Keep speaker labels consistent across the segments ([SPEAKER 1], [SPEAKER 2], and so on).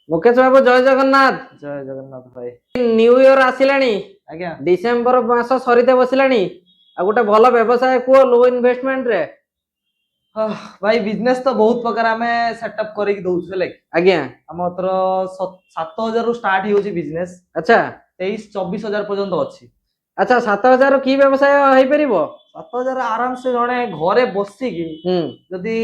[SPEAKER 1] मुकेश बाबू जय जगन्नाथ।
[SPEAKER 2] जय जगन्नाथ भाई।
[SPEAKER 1] न्यू इयर आसिलानी
[SPEAKER 2] आज्ञा
[SPEAKER 1] डिसेम्बर मास सरीते बसिलानी आ गोटे भल व्यवसाय कुह लो इन्वेस्टमेंट रे।
[SPEAKER 2] भाई बिजनेस तो बहुत प्रकार आमे सेटअप करके दउछु लाइक
[SPEAKER 1] आज्ञा
[SPEAKER 2] हमर 7000 रु स्टार्ट ही होची बिजनेस।
[SPEAKER 1] अच्छा
[SPEAKER 2] 23-24 हजार पर्यंत अछि।
[SPEAKER 1] अच्छा 7000 की व्यवसाय होई परिबो?
[SPEAKER 2] 7000 आराम से जणे घरे बसी की जदी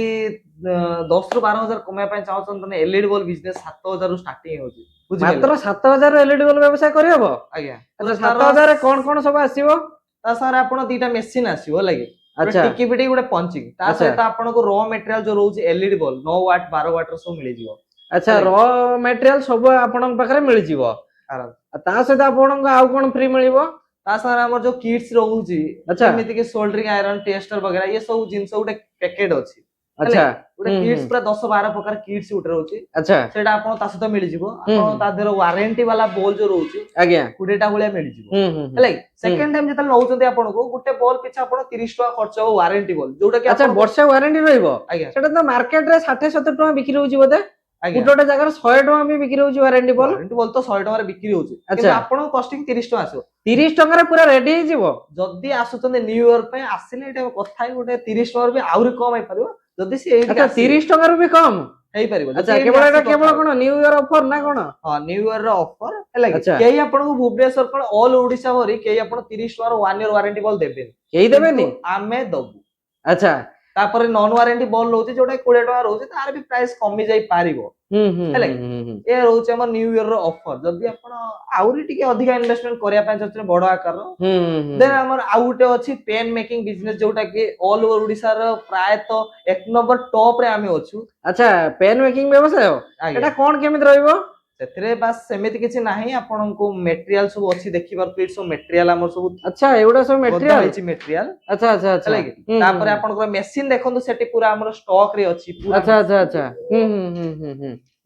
[SPEAKER 2] 10 रु 12 हजार कमाय पय चाहछन तने एलईडी बल्ब बिजनेस 7000 रु स्टार्टिंग होची।
[SPEAKER 1] मात्र 7000 एलईडी बल्ब व्यवसाय करियबो?
[SPEAKER 2] आज्ञा
[SPEAKER 1] अच्छा 7000 कोन कोन सब आसीबो?
[SPEAKER 2] ता सारे आपण दीटा मशीन आसीबो लागी
[SPEAKER 1] अच्छा
[SPEAKER 2] टिकी पिटी गोटे पंचिंग ता सहित आपण को रॉ मटेरियल जो रहउची एलईडी बल्ब 9 वाट 12 वाट रो सब मिली जिवो।
[SPEAKER 1] अच्छा रॉ मटेरियल सब आपन पाखरे मिली जिवो
[SPEAKER 2] आराम
[SPEAKER 1] ता सहित आपन को आउ कोन फ्री मिलिबो?
[SPEAKER 2] ता सारे हमर जो किट्स रहउची
[SPEAKER 1] अच्छा
[SPEAKER 2] जेमिति के सोल्डरिंग आयरन टेस्टर वगैरह ये सब जिंस गोटे पैकेट अछि।
[SPEAKER 1] अच्छा
[SPEAKER 2] गोटे किट्स पूरा 10-12 प्रकार किट्स उठ रहउची।
[SPEAKER 1] अच्छा
[SPEAKER 2] सेटा आपण ता सहित मिली जिवो। आपण ता देर वारंटी वाला बॉल जो रहउची
[SPEAKER 1] आज्ञा
[SPEAKER 2] 20 टा भलिया मिली जिवो। हेले सेकंड टाइम जतल नउचंती आपण को गोटे बॉल पिछा आपण 30 टका खर्च हो वारंटी बॉल जोटा कि
[SPEAKER 1] अच्छा वर्षे वारंटी रहइबो?
[SPEAKER 2] आज्ञा
[SPEAKER 1] सेटा तो मार्केट रे 60-70 टका बिक्री होची बोदे
[SPEAKER 2] आज्ञा
[SPEAKER 1] गोटे जगह 100 टका भी बिक्री होची वारंटी बॉल।
[SPEAKER 2] वारंटी बॉल तो 100 टका रे बिक्री होची किंतु
[SPEAKER 1] अच्छा
[SPEAKER 2] आपण कॉस्टिंग 30 टका आसो।
[SPEAKER 1] 30 टका रे पूरा रेडी हे जिवो।
[SPEAKER 2] जदी आसुचंदे न्यू इयर पे आसिले एटा कथा गोटे 30 टका भी आउरी कम आइ परिबो जदी से एठी
[SPEAKER 1] अच्छा 30 टका रू भी कम
[SPEAKER 2] हेई परिबो।
[SPEAKER 1] अच्छा केवल एटा केवल कोन न्यू इयर ऑफर ना कोन?
[SPEAKER 2] हां न्यू इयर रो ऑफर हैला कि
[SPEAKER 1] अच्छा
[SPEAKER 2] केही आपण को भुवनेश्वर कोन ऑल ओडिसा भरी केही आपण 30 टका रो 1 इयर वारंटी बॉल देबे
[SPEAKER 1] केही देबेनी
[SPEAKER 2] आमे दबु।
[SPEAKER 1] अच्छा
[SPEAKER 2] तापर नॉन वारंटी बॉल रहउची जोटा 20 टका रहउची तार भी प्राइस कमी जाई पारिबो। हैला ए रहउची हमर न्यू इयर रो ऑफर जदी आपण आउरी टिके अधिका इन्वेस्टमेंट करिया पय चचरे बडो आकार रो देन हमर आउटे अछि पेन मेकिंग बिजनेस जोटा कि ऑल ओवर ओडिसा रो प्राय तो 1 नंबर टॉप रे आमे अछु।
[SPEAKER 1] अच्छा पेन मेकिंग व्यवसाय एटा कोन केमित रहइबो?
[SPEAKER 2] सेतरे बास सेमिति किछि नाही आपण को मटेरियल सब अछि देखि बार पेट सब मटेरियल हमर सब।
[SPEAKER 1] अच्छा एवडा सब मटेरियल
[SPEAKER 2] अछि मटेरियल।
[SPEAKER 1] अच्छा अच्छा अच्छा
[SPEAKER 2] तापर आपण को मशीन देखंतु सेठी पूरा हमर स्टॉक रे अछि पूरा।
[SPEAKER 1] अच्छा अच्छा अच्छा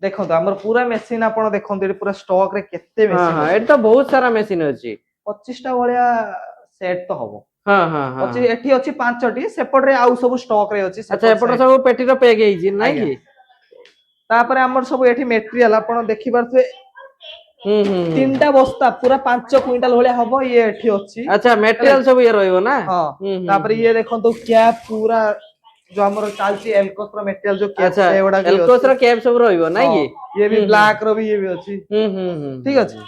[SPEAKER 2] देखंतु हमर पूरा मशीन आपण देखंतु एठी पूरा स्टॉक रे केते मशीन।
[SPEAKER 1] हां एठी तो बहुत सारा मशीन अछि
[SPEAKER 2] 25 टा भलिया सेट तो हबो।
[SPEAKER 1] हां हां हां
[SPEAKER 2] अछि एठी अछि 5 टी सेपट रे आउ सब स्टॉक रे अछि।
[SPEAKER 1] अच्छा एपट सब पेटी रो पैक हेछि नै कि
[SPEAKER 2] तापर हमर सब एठी मटेरियल आपण देखि बारथुए तीनटा बस्ता पूरा 5 क्विंटल भलिया हबो ये एठी अछि।
[SPEAKER 1] अच्छा मटेरियल सब ये रहइबो ना।
[SPEAKER 2] हां तापर ये देखंतु कैप पूरा जो हमर चालची एल्कोस रो मटेरियल जो कैप से एवडा भी
[SPEAKER 1] एल्कोस रो कैप सब रहइबो नै कि
[SPEAKER 2] ये भी ब्लैक रो भी ये भी अछि। ठीक अछि।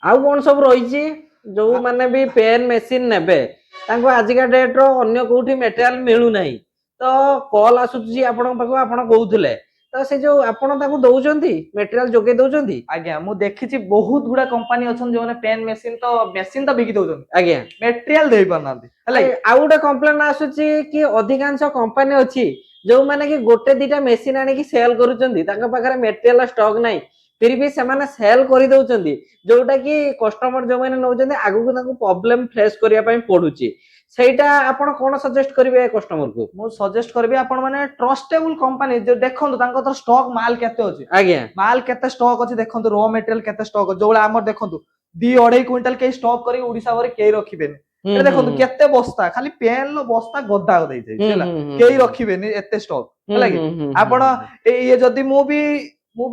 [SPEAKER 1] आउ कोन सब रहिछि जो माने भी पेन मशीन नेबे तांको आजिका डेट रो अन्य कोठी मटेरियल मिलु नाही तो कॉल आसुछि आपण पाखो आपण कहउथले तो से जो आपण ताको दउचंती मटेरियल जोगे दउचंती?
[SPEAKER 2] आज्ञा मु देखिछि बहुत गुडा कंपनी अछन जो माने पेन मशीन तो बिकि दउचन
[SPEAKER 1] आज्ञा
[SPEAKER 2] मटेरियल देइ परनांती हैला।
[SPEAKER 1] आ गोटे कंप्लेन आसुछि कि अधिकांश कंपनी अछि जो माने कि गोटे दिटा मशीन आनी कि सेल करूचंती तांका पाखरे मटेरियल स्टॉक नाही फिर भी से माने सेल करि दउचंती जोटा कि कस्टमर जो माने नउचंती आगु को तांको प्रॉब्लम फेस करिया पय पडुछि सेटा आपण कोन सजेस्ट करिवे कस्टमर को?
[SPEAKER 2] मु सजेस्ट करबी आपण माने ट्रस्टेबल कंपनी जो देखंतु तांको तो स्टॉक माल केते अछि।
[SPEAKER 1] आज्ञा
[SPEAKER 2] माल केते स्टॉक अछि देखंतु रॉ मटेरियल केते स्टॉक जोला हमर देखंतु 2-2.5 क्विंटल के स्टॉक करी ओडिसा भर के रखिबेनी ए देखंतु केते बस्ता खाली पेन लो बस्ता गद्दा गदै छै हैला केही रखिबेनी एते स्टॉक हैला कि आपण ये जदी मु भी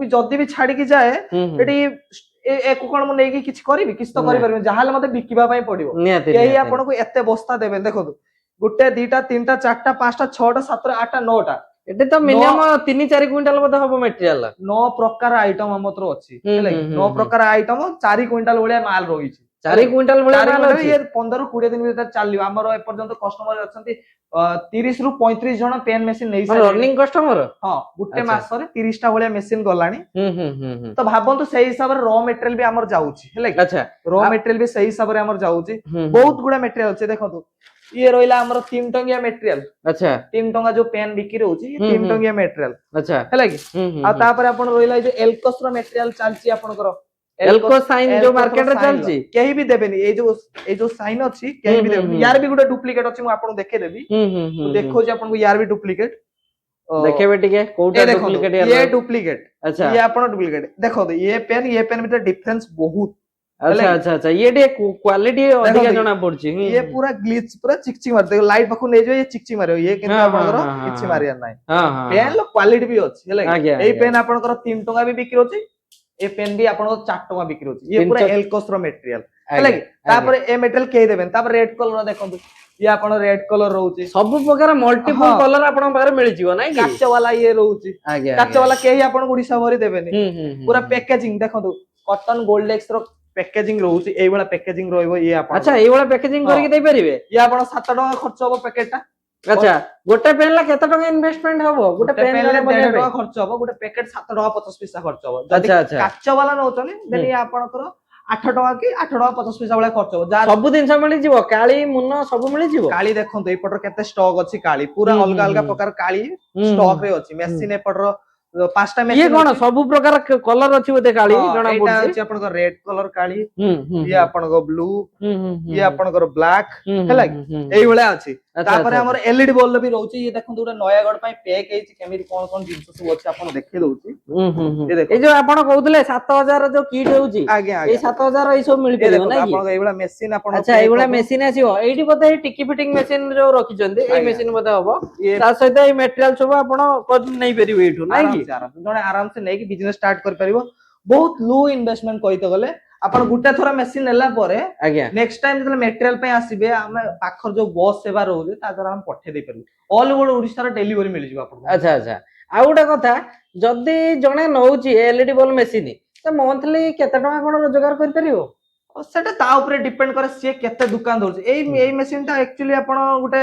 [SPEAKER 2] जदी भी छाडी की जाए एटी एको कोन मु नेकी किछ करबी किछ तो करि परबे जहाले मते बिकिबा पय पडिबो केही आपण को एते बस्ता देबे देखंतु गुटे दीटा तीनटा चारटा पांचटा छटा सातटा आठटा नौटा
[SPEAKER 1] एटे तो मिनिमम 3-4 क्विंटल बद हबो मटेरियल
[SPEAKER 2] 9 प्रकार आइटम हमत्र अछि हैला कि 9 प्रकार आइटम 4 क्विंटल भलिया माल रहिछि
[SPEAKER 1] 4 क्विंटल भलिया माल अछि।
[SPEAKER 2] ये 15-20 दिन भीतर चालियो हमर ए पर्यंत कस्टमर अछंती 30 रु 35 जण पेन मशीन नै सारे
[SPEAKER 1] रनिंग कस्टमर।
[SPEAKER 2] हां गुटे मास रे 30 टा भलिया मशीन गलानी तो भाबंतु सेही हिसाब रे रॉ मटेरियल भी हमर जाउछि हैला कि अच्छा रॉ मटेरियल भी सेही हिसाब रे हमर जाउछि बहुत गुडा मटेरियल अछि देखंतु ये रोइला हमर 3 टंगिया मटेरियल अच्छा 3 टंगा जो पेन बिक्री होउछि ये 3 टंगिया मटेरियल अच्छा हैला कि आ तापर आपण रोइला जे एल्कोस रो मटेरियल चालछि आपनकर
[SPEAKER 1] एल्को साइन जो मार्केट रे चलछि
[SPEAKER 2] केही भी देबेनी ए जो साइन अछि केही भी देबेनी यार भी गुटे डुप्लीकेट अछि मु आपन देखे देबी मु देखौ जे आपन को यार भी डुप्लीकेट
[SPEAKER 1] देखेबे टिके कोटा डुप्लीकेट
[SPEAKER 2] ये डुप्लीकेट अच्छा ये आपन डुप्लीकेट देखो ये पेन में डिफरेंस बहुत
[SPEAKER 1] अच्छा अच्छा अच्छा ये डे क्वालिटी अधिक जणा पड़छि
[SPEAKER 2] ये पूरा ग्लिच पूरा चिकचिक मार देखो लाइट पखु नै जो ये चिकचिक मारियो ये किंतु आपनकर किछि मारिया नै हां हां पेन लो क्वालिटी भी अछि हैला एई पेन आपनकर 3 टका भी बिक्री होछि ए पेन भी आपन 4 टका बिक्री होची ये पूरा
[SPEAKER 1] 300
[SPEAKER 2] एल्कोस रो मटेरियल हैला कि तापर ए मटेरियल के देबेन तापर रेड कलर देखंतु ये आपन रेड कलर रहउची
[SPEAKER 1] सब प्रकार मल्टीपल
[SPEAKER 2] हाँ।
[SPEAKER 1] कलर आपन पाखरे मिल जिवो नै कि
[SPEAKER 2] काच वाला ये रहउची
[SPEAKER 1] आज्ञा
[SPEAKER 2] काच वाला केही आपन ओडिसा भरी देबेनी
[SPEAKER 1] पूरा
[SPEAKER 2] पूरा पैकेजिंग देखंतु कॉटन गोल्डेक्स रो पैकेजिंग रहउची एई वाला पैकेजिंग रहइबो ये आपन
[SPEAKER 1] अच्छा एई वाला पैकेजिंग
[SPEAKER 2] हाँ।
[SPEAKER 1] करके दे परिबे
[SPEAKER 2] ये आपन 7 टका खर्च होबो पैकेट टा
[SPEAKER 1] अच्छा गोटे पेन ला केते टका इन्वेस्टमेंट हबो गोटे पेन
[SPEAKER 2] पेन
[SPEAKER 1] ला
[SPEAKER 2] ले
[SPEAKER 1] बने
[SPEAKER 2] 1.5 टका खर्च होबो गोटे पैकेट 7 टका 50 पैसा खर्च होबो जदी
[SPEAKER 1] अच्छा, अच्छा।
[SPEAKER 2] काच वाला नउचनी देन ये आपनकर 8 टका की 8 टका 50 पैसा वाला खर्च होबो जा
[SPEAKER 1] सब दिन सब मिल जिवो काली मुन्नो सब मिल जिवो
[SPEAKER 2] काली देखंतु एपटर केते स्टॉक अछि काली पूरा
[SPEAKER 1] हम्म,
[SPEAKER 2] अलगा अलगा
[SPEAKER 1] हम्म।
[SPEAKER 2] प्रकार काली
[SPEAKER 1] हम्म,
[SPEAKER 2] स्टॉक रे अछि मेसिन एपटर 5टा
[SPEAKER 1] ये
[SPEAKER 2] मेसिन
[SPEAKER 1] कोन सब प्रकार कलर अछि बोते काली जणा
[SPEAKER 2] एटा
[SPEAKER 1] पड़छि
[SPEAKER 2] अछि आपनकर रेड कलर काली
[SPEAKER 1] हम्म
[SPEAKER 2] ये आपनकर ब्लू ये आपनकर ब्लैक हैला एई भले अछि
[SPEAKER 1] अच्छा,
[SPEAKER 2] तापर
[SPEAKER 1] अच्छा,
[SPEAKER 2] हमर एलईडी बल्ब भी रहउची ये देखंतु उडा नयागढ़ पई पैक हेछि केमिति कोन कोन जिंस सब अछि आपन देखि दउची ये देखो।
[SPEAKER 1] ए जो आपण कहउतले 7000 जो किट होउची
[SPEAKER 2] आगे
[SPEAKER 1] ए
[SPEAKER 2] आगे
[SPEAKER 1] 7000 ए सब मिल
[SPEAKER 2] ये
[SPEAKER 1] परियो
[SPEAKER 2] देखो
[SPEAKER 1] नै कि
[SPEAKER 2] आपन एई भला मेसिन आपन
[SPEAKER 1] अच्छा एई वाला मशीन आसीबो एइठी बोते टिकी फिटिंग मशीन जो रखि चंदी ए
[SPEAKER 2] आଜ୍ଞା।
[SPEAKER 1] मशीन बोते हबो
[SPEAKER 2] ये
[SPEAKER 1] ता सहित ए मटेरियल सब आपण कर नै परिबो एठु नै
[SPEAKER 2] आराम
[SPEAKER 1] कि
[SPEAKER 2] से जने आराम से नहीं कि बिजनेस स्टार्ट कर परिबो बहुत लो इन्वेस्टमेंट कहितो गले आपन गुटे थोरा मेसिन नेला परे
[SPEAKER 1] आज्ञा
[SPEAKER 2] नेक्स्ट टाइम जले मटेरियल पे आसीबे हम पाखर जो बस सेवा रहउजे ता द्वारा हम पठे दे परिबो ऑल ओवर ओडिसा रो डिलीवरी मिल जिवो आपन
[SPEAKER 1] अच्छा अच्छा आ गोटे कथा जदी जणे नउची एलईडी बल्ब मशीन त मंथली केते टका कोन रोजगार कर परिबो
[SPEAKER 2] सेटा ता ऊपर डिपेंड करे से केते दुकान दउछ एई मशीन ता एक्चुअली आपण गुटे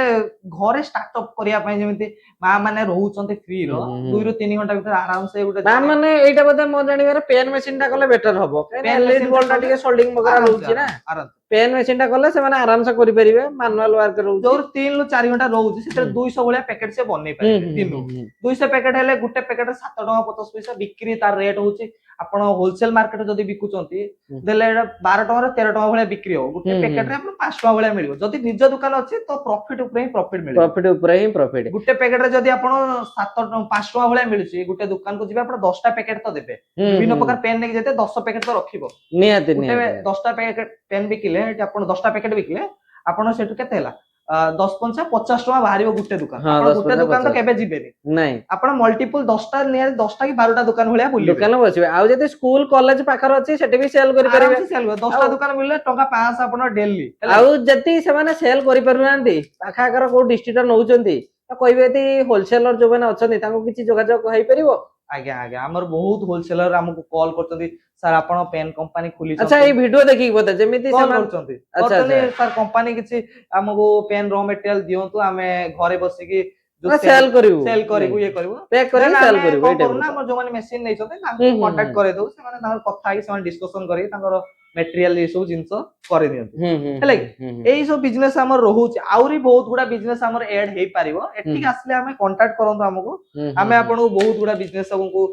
[SPEAKER 2] घरे स्टार्टअप करिया पय जेमिति मा माने रहउचंती फ्री रो 2 ରୁ 3 घंटा भीतर आराम से गुटे
[SPEAKER 1] ना माने एइटा बोते मो जानिबारे पेन मशीन टा कले बेटर हबो
[SPEAKER 2] पेन
[SPEAKER 1] एलईडी
[SPEAKER 2] machine
[SPEAKER 1] बल्ब टा
[SPEAKER 2] टा
[SPEAKER 1] टिके सोल्डिंग वगैरह रहउची ना
[SPEAKER 2] आराम
[SPEAKER 1] पेन मशीन टा कले से माने आराम से करि परिबे मैनुअल वर्क रहउची
[SPEAKER 2] जोर 3 ରୁ 4 घंटा रहउची सेटा 200 भलिया पैकेट से बनै पारे 3 ରୁ 200 पैकेट हेले गुटे पैकेट 7 टका 50 पैसा बिक्री तार रेट होची आपण होलसेल मार्केट जदी बिकुचंती देले 12 टका रे 13 टका भलिया बिक्री हो गुटे पैकेट रे आपण 5 टका भलिया मिलिबो जदी निज दुकान अछि तो प्रॉफिट ऊपर ही प्रॉफिट मिलिबो
[SPEAKER 1] प्रॉफिट ऊपर ही प्रॉफिट
[SPEAKER 2] गुटे पैकेट रे जदी आपण 5 टका भलिया मिलुची गुटे दुकान को जिबे आपण 10 टा पैकेट तो देबे विभिन्न प्रकार पेन नेक जेते 10 पैकेट तो रखिबो
[SPEAKER 1] नियाते
[SPEAKER 2] गुटे
[SPEAKER 1] नियाते
[SPEAKER 2] 10 टा पैकेट पेन बिकिले आपण 10 टा पैकेट बिकिले आपण सेटु केते हला 10 पंचा 50 टका बाहरिबो गुटे दुकान
[SPEAKER 1] हाँ,
[SPEAKER 2] आपण
[SPEAKER 1] 10
[SPEAKER 2] गुटे
[SPEAKER 1] पंचा
[SPEAKER 2] दुकान तो
[SPEAKER 1] 50
[SPEAKER 2] केबे जिबेनी
[SPEAKER 1] नहीं
[SPEAKER 2] आपण मल्टीपल 10 टा निया 10 टा की 12 टा दुकान भलिया बुलिबे
[SPEAKER 1] दुकान बसिबे आ जते स्कूल कॉलेज पाखर अछि सेठी भी सेल करि
[SPEAKER 2] आराम
[SPEAKER 1] परिबे
[SPEAKER 2] से सेल 10 टा दुकान मिलले टका 500 आपण डेली
[SPEAKER 1] आउ जति से माने सेल करि परनांती पाखाकर को डिस्ट्रिक्टर नउचंती त कहिबे ती होलसेलर जो माने अछंती ताको किछि जोगाजोग होई परिबो
[SPEAKER 2] आज्ञा आज्ञा हमर बहुत होलसेलर हमको कॉल करतदी सर आपण पेन कंपनी खुली
[SPEAKER 1] अच्छा ए वीडियो देखि बता जेमिति
[SPEAKER 2] कॉल
[SPEAKER 1] समान
[SPEAKER 2] करचंती
[SPEAKER 1] अच्छा,
[SPEAKER 2] करतनी
[SPEAKER 1] अच्छा।
[SPEAKER 2] सर कंपनी किछि हमको पेन रॉ मटेरियल दियंतु हमें घरे बसी की
[SPEAKER 1] सेल करिवो
[SPEAKER 2] सेल करिवु ये करिवु
[SPEAKER 1] पैक करि सेल करिवो एटा
[SPEAKER 2] ना हमर जो माने मशीन नै छथि तांको
[SPEAKER 1] हम्म,
[SPEAKER 2] कांटेक्ट
[SPEAKER 1] हम्म।
[SPEAKER 2] करे दउ से माने तांको कथा आइ से डिस्कशन करी तांकर मटेरियल ये सब जिंस करे दियंतु हेले एई सब बिजनेस हमर रहउची आउरी बहुत गुडा बिजनेस हमर ऐड हेई पारिबो एठी आसले हमें कांटेक्ट करंतु हमको हमें आपन बहुत गुडा बिजनेस सबको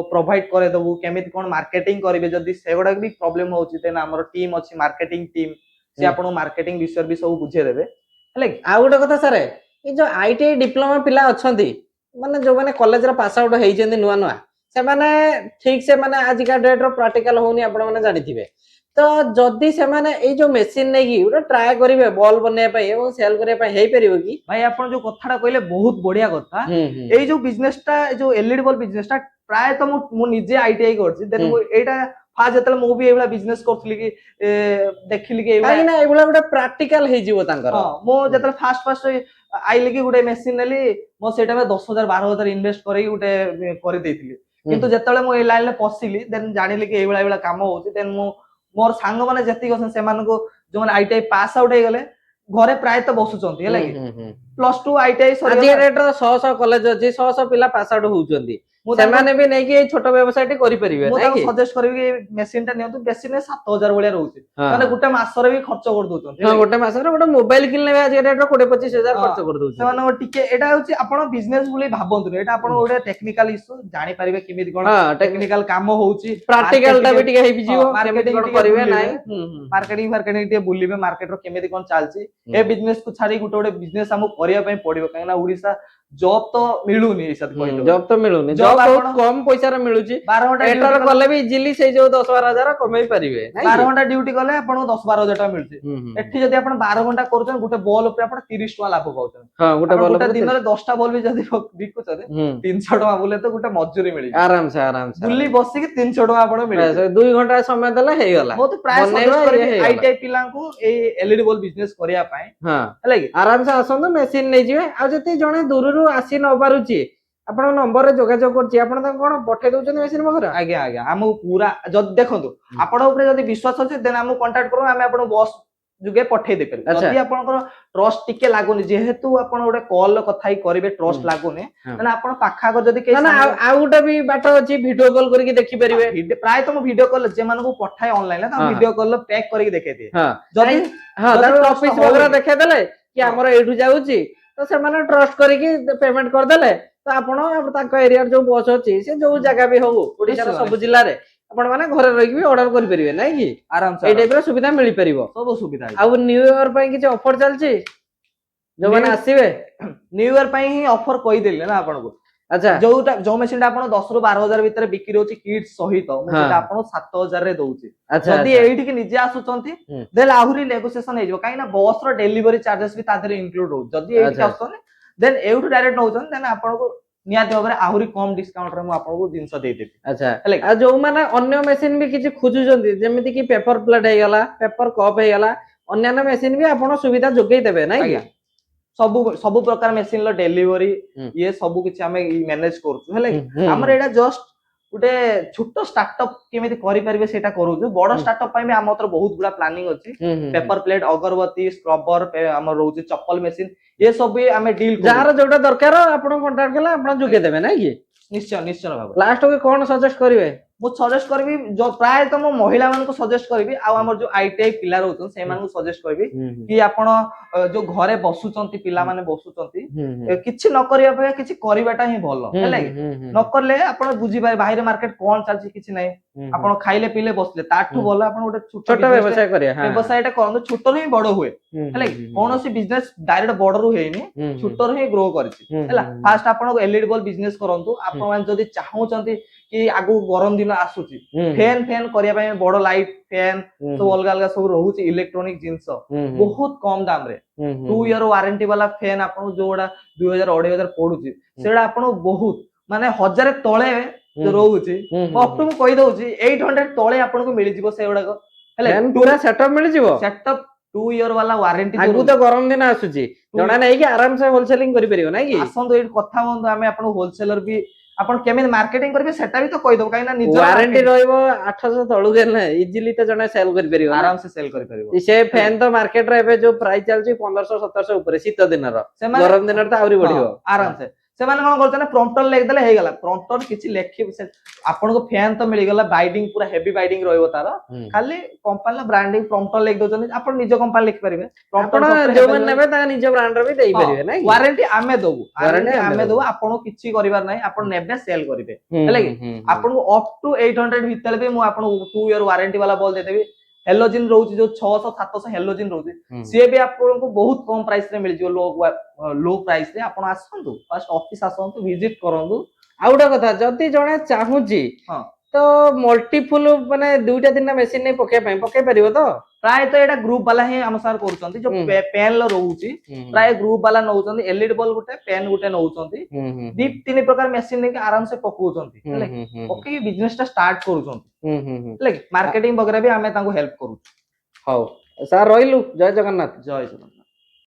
[SPEAKER 2] प्रोवाइड करे दबु केमिति कोन मार्केटिंग करिवे जदी सेगुडा भी प्रॉब्लम होउची तेन हमर टीम अछि मार्केटिंग टीम से आपन मार्केटिंग विषय भी सब बुझे देबे हेले
[SPEAKER 1] आ गोटे कथा सर ए जो आईटीआई डिप्लोमा पिला अछंती माने जो माने कॉलेज रो पास आउट हेई जंदी नुवा नुवा से माने ठीक से माने आज का डेट रो प्रैक्टिकल होनी आपण माने जानिथिबे तो जदी से माने ए जो मशीन नै की उडा ट्राई करिवे बॉल बने पई एवं सेल करे पई हेई परिबो की
[SPEAKER 2] भाई आपण जो कथाडा कहले बहुत बढ़िया कथा एई जो बिजनेसटा जो एलईडी बल्ब बिजनेसटा प्राय तो मु निजे आईटीआई करछि देन मु एटा फाज जतले मु भी एबला बिजनेस करथली कि देखिली कि एबला
[SPEAKER 1] काई ना एबला गुडा प्रैक्टिकल हेई जीवो तांकर
[SPEAKER 2] हां मु जतले फास्ट फास्ट आइले कि गुडे मशीन नेली मो सेटा में 10000 12000 इन्वेस्ट करी गुडे करि देथिली किंतु जतले मु ए लाइन ले पसिली देन जानिली कि एबला एबला काम होउची देन मु मोर सांग माने जति गसन से मानको जो माने आईटीआई पास आउट हे गले घरे प्राय तो बसुचंती हेला कि +2 आईटीआई सरी
[SPEAKER 1] आज रेट 100 कॉलेज अछि 100 पिला पास आउट होउचंती सेमाने भी नै कि छोटो व्यवसाय टी करि परिबे
[SPEAKER 2] मु ताको सजेस्ट करबी कि मशीन टा नियंतु बेसी ने 7000 भलिया रहउची माने गुटे मासरे भी खर्च कर दोचंती
[SPEAKER 1] हां गुटे मासरे गुटे मोबाइल किनले आज रेट 20-25 हजार खर्च कर दोचंती
[SPEAKER 2] से माने टिके एटा होची आपण बिजनेस बुली भाबंतु एटा आपण गुटे टेक्निकल इशू जानि परिबे किमिति कोन टेक्निकल काम होउची
[SPEAKER 1] प्रैक्टिकल टा भी टिके हेई जीवो
[SPEAKER 2] मार्केटिंग
[SPEAKER 1] कोन परिबे नै
[SPEAKER 2] मार्केटिंग टे बुलिबे मार्केट रो केमिति कोन चालची ए बिजनेस को छाडी गुटे गुटे बिजनेस हमु करिया पई पडिबो काहेना ओडिसा जॉब तो मिलूनी ऐसा कहतो
[SPEAKER 1] जॉब तो मिलुनी
[SPEAKER 2] Job
[SPEAKER 1] जॉब बहुत
[SPEAKER 2] आपण-
[SPEAKER 1] कम पैसा रे मिलुची
[SPEAKER 2] 12 घंटा
[SPEAKER 1] एटार
[SPEAKER 2] ड्यूटी
[SPEAKER 1] कले भी इजीली से जो 10-12 हजार कमाई परिबे
[SPEAKER 2] 12 घंटा ड्यूटी कले आपण 10-12 हजार टका मिलुची
[SPEAKER 1] हम्म
[SPEAKER 2] एठी जदी आपण 12 घंटा करछन गुटे बॉल ऊपर आपण 30 टका लाभ पाउछन
[SPEAKER 1] हां गोटे
[SPEAKER 2] आपण
[SPEAKER 1] बॉल
[SPEAKER 2] गुटे दिन रे 10टा बॉल भी जदी बिकुछन 300 टका बोले तो गुटे मजदूरी मिली
[SPEAKER 1] आराम से
[SPEAKER 2] बुल्ली बसी के 300 टका आपण मिली
[SPEAKER 1] 2 घंटा समय देला हे गला
[SPEAKER 2] बहुत प्राय
[SPEAKER 1] बनेଇବା,
[SPEAKER 2] सजेस्ट
[SPEAKER 1] ଇଏ
[SPEAKER 2] करबी
[SPEAKER 1] ହେଇଗଲା।
[SPEAKER 2] आईटीआई पिला को ए एलईडी बॉल बिजनेस करिया पाए
[SPEAKER 1] हां
[SPEAKER 2] हला कि
[SPEAKER 1] आराम से आसंदो मेसिन नै जिवे आ जति जणे दूररू आसी न पारुची आपण नंबर रे जोगाजोग करची आपण त कोन पठे दउछन मेसिन बखरा
[SPEAKER 2] आगे आगे हम पूरा जद देखंतु आपण ऊपर जदी विश्वास अछि देन हम कांटेक्ट करू हम आपण बॉस जुगे पठे दे पारे
[SPEAKER 1] अच्छा।
[SPEAKER 2] जदी आपनकर ट्रस्ट टिके लागुनी जेहेतु आपण गोटे कॉल कथा ही करिवे ट्रस्ट लागुनी
[SPEAKER 1] हाँ।
[SPEAKER 2] माने आपण पाखा को जदी के
[SPEAKER 1] ना ना आ गोटे भी बाट अछि वीडियो कॉल करके देखि परिबे
[SPEAKER 2] प्राय तो वीडियो कॉल जे मानको पठाए ऑनलाइन ता
[SPEAKER 1] हाँ,
[SPEAKER 2] वीडियो कॉल पैक करके देखे दिए
[SPEAKER 1] हां
[SPEAKER 2] जदी
[SPEAKER 1] हां
[SPEAKER 2] जदी
[SPEAKER 1] तार
[SPEAKER 2] trust
[SPEAKER 1] ऑफिस
[SPEAKER 2] होउनी।
[SPEAKER 1] वगैरह देखै देले कि
[SPEAKER 2] हाँ।
[SPEAKER 1] हमर एठू जाउची तो से माने ट्रस्ट करके पेमेंट कर देले तो आपण ताको एरिया जो बॉस अछि से जो जगह भी हो ओडिसा रो
[SPEAKER 2] निश्चय,
[SPEAKER 1] सब जिल्ला रे आपण माने घरे रहि भी ऑर्डर करि परिबे नै कि
[SPEAKER 2] आराम
[SPEAKER 1] ए
[SPEAKER 2] से
[SPEAKER 1] टाइप रो सुविधा मिली परिबो
[SPEAKER 2] सब सुविधा है
[SPEAKER 1] आ न्यू ईयर पई किछ ऑफर चलची जो माने
[SPEAKER 2] New-
[SPEAKER 1] आसीबे
[SPEAKER 2] न्यू ईयर पई ही ऑफर कहि देले ना आपण को
[SPEAKER 1] अच्छा
[SPEAKER 2] जोटा जो मशीन टा आपण 10 रु 12 हजार भीतर बिक्री होची किट सहित मु
[SPEAKER 1] हाँ।
[SPEAKER 2] सेटा आपण 7000 रे दउची
[SPEAKER 1] अच्छा
[SPEAKER 2] जदी
[SPEAKER 1] अच्छा।
[SPEAKER 2] एइठी कि निजे आसुचंती
[SPEAKER 1] हम्म।
[SPEAKER 2] देन आहुरी नेगोशिएशन हे जो काई ना बस रो डिलीवरी चार्जेस भी तादर इंक्लूड हो जदी एइठी
[SPEAKER 1] अच्छा।
[SPEAKER 2] आसुचन देन एउठु डायरेक्ट नउचन देन आपण को नियाते भाबरे आहुरी कम डिस्काउंट रे मु आपण को जिंस दे देबी
[SPEAKER 1] अच्छा
[SPEAKER 2] हेले
[SPEAKER 1] आ जो माने अन्य मशीन भी किछ खोजुचंती जेमिति कि पेपर प्लेट हे गला पेपर कप हे गला अन्य मशीन भी आपण सुविधा जोगै देबे नै
[SPEAKER 2] आज्ञा सब सब प्रकार मशीन लो डिलीवरी
[SPEAKER 1] हम्म।
[SPEAKER 2] ये सब किछ हमें मैनेज करछु हेले
[SPEAKER 1] हम्म।
[SPEAKER 2] हमर एडा जस्ट गुटे छोट स्टार्टअप केमिति करि परिबे सेटा करूछु बड़ स्टार्टअप पई में हमर बहुत गुडा प्लानिंग अछि पेपर प्लेट अगरबत्ती स्क्रबर हमर रहउछि चप्पल मशीन ये सब भी हमें डील
[SPEAKER 1] जार जोटा दरकार आपण कांटेक्ट केला आपण जोगे देबे नै कि
[SPEAKER 2] निश्चय निश्चय भाव
[SPEAKER 1] लास्ट के कोन सजेस्ट करिवे
[SPEAKER 2] मु सजेस्ट करबी जो प्राय तो मो महिला मान को सजेस्ट करबी आ हमर जो आईटीआई पिला रहउछन से मान को सजेस्ट करबी कि आपण जो घरे बसुचंती पिला माने बसुचंती किछि न करिया पे किछि करिवाटा ही भलो हेले न करले आपण बुझी पाए बाहर मार्केट कोन चालछि किछि नै आपण खाइले पीले बसले ताठू भलो आपण गोटे
[SPEAKER 1] छोटा व्यवसाय करिया हां
[SPEAKER 2] व्यवसायटा करन छोटो ही बड़ हुए हेले कोनोसी बिजनेस डायरेक्ट बड़ रु हेनी छोटो ही ग्रो करछि हेला फास्ट आपण एलईडी बल्ब बिजनेस करंतु आपण मान जदी चाहउचंती कि आगु गरम दिन आसुची फैन फैन करिया पय बड़ लाइट फैन सब अलग अलग सब रहउची इलेक्ट्रॉनिक जिंस बहुत कम दाम रे 2 ईयर वारंटी वाला फैन आपण जोडा 2000 2500 पडुची सेडा आपण बहुत माने 1000 तळे जो रहउची अप टू कहि दउची 800 तळे आपण को मिली जिवो सेडा को हेले
[SPEAKER 1] पूरा सेटअप मिल जिवो
[SPEAKER 2] सेटअप 2 ईयर वाला वारंटी
[SPEAKER 1] आगु तो गरम दिन आसुची जणा नै कि आराम से होलसेलिंग करि परिबो नै कि
[SPEAKER 2] आसंदो एट कथा होंदो हमें आपण होलसेलर भी आपण केमिन मार्केटिंग करबे सेटा भी तो कहि दो काई ना निज
[SPEAKER 1] वारंटी रहइबो 800 तळु गेले इजीली तो जणा सेल करि परिबो
[SPEAKER 2] आराम से सेल करि परिबो
[SPEAKER 1] से फैन तो मार्केट रे एबे जो प्राइस चलची 1500 1700 ऊपर शीत दिन रो गरम दिन तो आउरी बढ़ियो
[SPEAKER 2] आराम से से माने कोन करछन प्रॉम्प्टर लिख देले हे गेला प्रॉम्प्टर किछि लेखि आपण को फैन तो मिली गेला बाइडिंग पूरा हेवी बाइडिंग रहइबो तार खाली कंपनी ब्रांडिंग प्रॉम्प्टर लिख दोछन आपण निज कंपनी लिख परिबे
[SPEAKER 1] प्रॉम्प्टर जो मन नेबे ता निज ब्रांड रे भी देई परिबे नै
[SPEAKER 2] वारंटी आमे दबु
[SPEAKER 1] वारंटी
[SPEAKER 2] आमे दबु आपण किछि करिवार नै आपण नेबे सेल करिवे हेले आपण को अप टू 800 भीतर भी मु आपण 2 ईयर वारंटी वाला बॉल दे देबी हेलोजिन रहउची जो 600 700 हेलोजिन रहउची से भी आपण को बहुत कम प्राइस रे मिल जिवो लो प्राइस रे आपण आसंतु फर्स्ट ऑफिस आसंतु विजिट करंतु
[SPEAKER 1] आउडा कथा जति जणे चाहुची
[SPEAKER 2] हां
[SPEAKER 1] तो मल्टीफुल माने दुईटा तीनटा मशीन नै पके परिबो तो
[SPEAKER 2] प्राय तो एटा ग्रुप वाला ही हम सार करूचंती जो पेन ल रहउची प्राय ग्रुप वाला नउचंती एलईडी बल्ब गुटे पेन गुटे नउचंती दी तीन प्रकार मशीन ने आराम से पकोचंती हेले पके बिजनेस टा स्टार्ट करूचंती हेले मार्केटिंग वगैरह भी हमें तांको हेल्प करू
[SPEAKER 1] हौ सर रहिलु जय जगन्नाथ
[SPEAKER 2] जय जगन्नाथ।